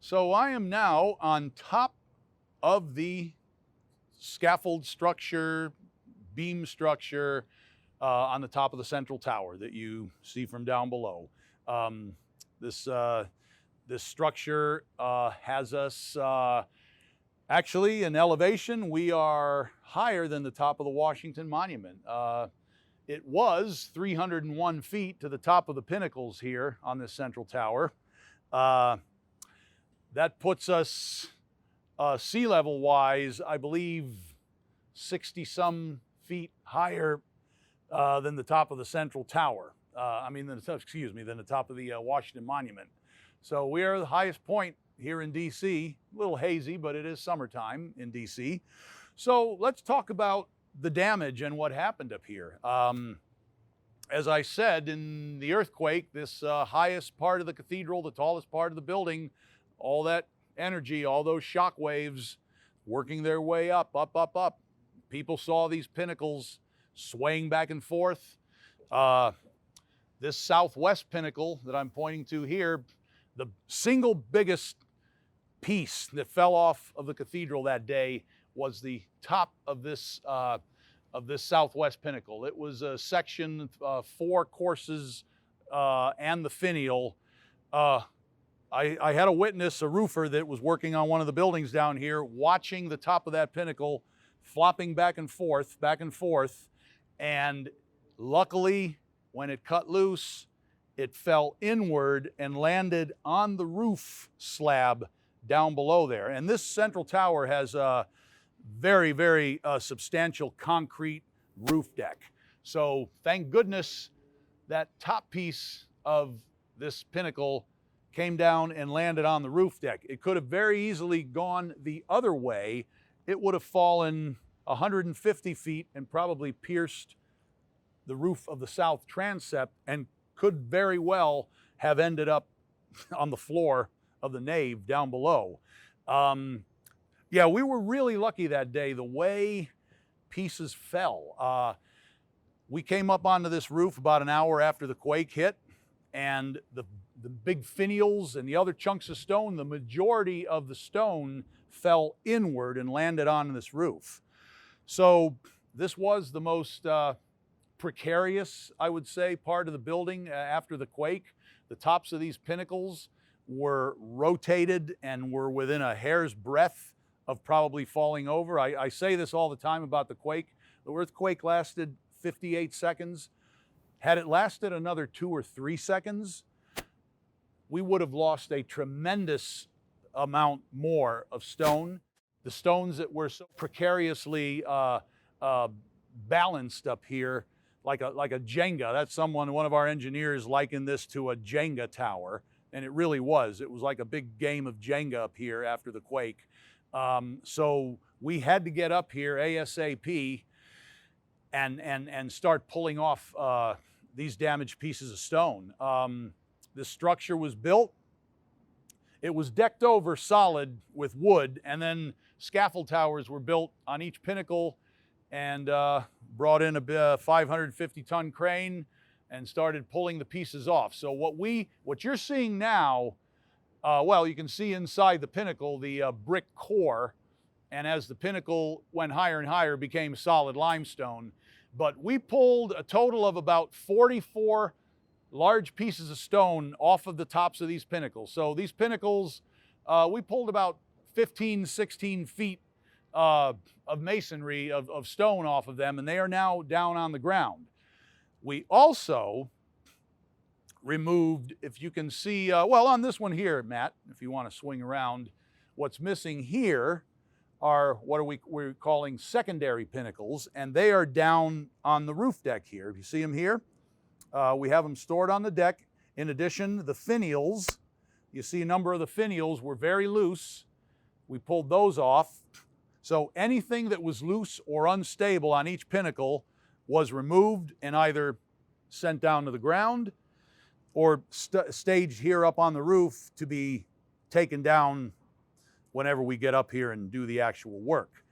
So I am now on top of the scaffold structure, beam structure on the top of the central tower that you see from down below. Um, this structure has us actually in elevation. We are higher than the top of the Washington Monument. It was 301 feet to the top of the pinnacles here on this central tower. That puts us sea level wise, I believe, 60 some feet higher than the top of the central tower. Than the top of the Washington Monument. So we are the highest point here in DC. A little hazy, but it is summertime in DC. So let's talk about the damage and what happened up here. As I said, in the earthquake, this highest part of the cathedral, the tallest part of the building, all that energy, all those shock waves working their way up, up, up, up. People saw these pinnacles swaying back and forth. This southwest pinnacle that I'm pointing to here, the single biggest piece that fell off of the cathedral that day was the top of this southwest pinnacle. It was a section, 4 courses, and the finial. I had a witness, a roofer that was working on one of the buildings down here, watching the top of that pinnacle flopping back and forth, and luckily, when it cut loose, it fell inward and landed on the roof slab down below there. And this central tower has a very, very substantial concrete roof deck. So thank goodness that top piece of this pinnacle came down and landed on the roof deck. It could have very easily gone the other way. It would have fallen 150 feet and probably pierced the roof of the south transept and could very well have ended up on the floor of the nave down below. Yeah, we were really lucky that day, the way pieces fell. We came up onto this roof about an hour after the quake hit, and the big finials and the other chunks of stone, the majority of the stone fell inward and landed on this roof. So this was the most precarious, I would say, part of the building after the quake. The tops of these pinnacles were rotated and were within a hair's breadth of probably falling over. I say this all the time about the quake. The earthquake lasted 58 seconds. Had it lasted another 2 or 3 seconds, we would have lost a tremendous amount more of stone. The stones that were so precariously balanced up here, like a Jenga. That's one of our engineers likened this to a Jenga tower, and it really was. It was like a big game of Jenga up here after the quake. So we had to get up here ASAP and start pulling off these damaged pieces of stone. This structure was built. It was decked over solid with wood, and then scaffold towers were built on each pinnacle and brought in a 550-ton crane and started pulling the pieces off. So what you're seeing now, well, you can see inside the pinnacle the brick core, and as the pinnacle went higher and higher, became solid limestone. But we pulled a total of about 44 large pieces of stone off of the tops of these pinnacles. So these pinnacles, we pulled about 15, 16 feet of masonry, of stone off of them, and they are now down on the ground. We also removed, if you can see, well, on this one here, Matt, if you want to swing around, what's missing here are what we're calling secondary pinnacles, and they are down on the roof deck here. If you see them here, we have them stored on the deck. In addition, the finials, you see a number of the finials were very loose. We pulled those off. So anything that was loose or unstable on each pinnacle was removed and either sent down to the ground or staged here up on the roof to be taken down whenever we get up here and do the actual work.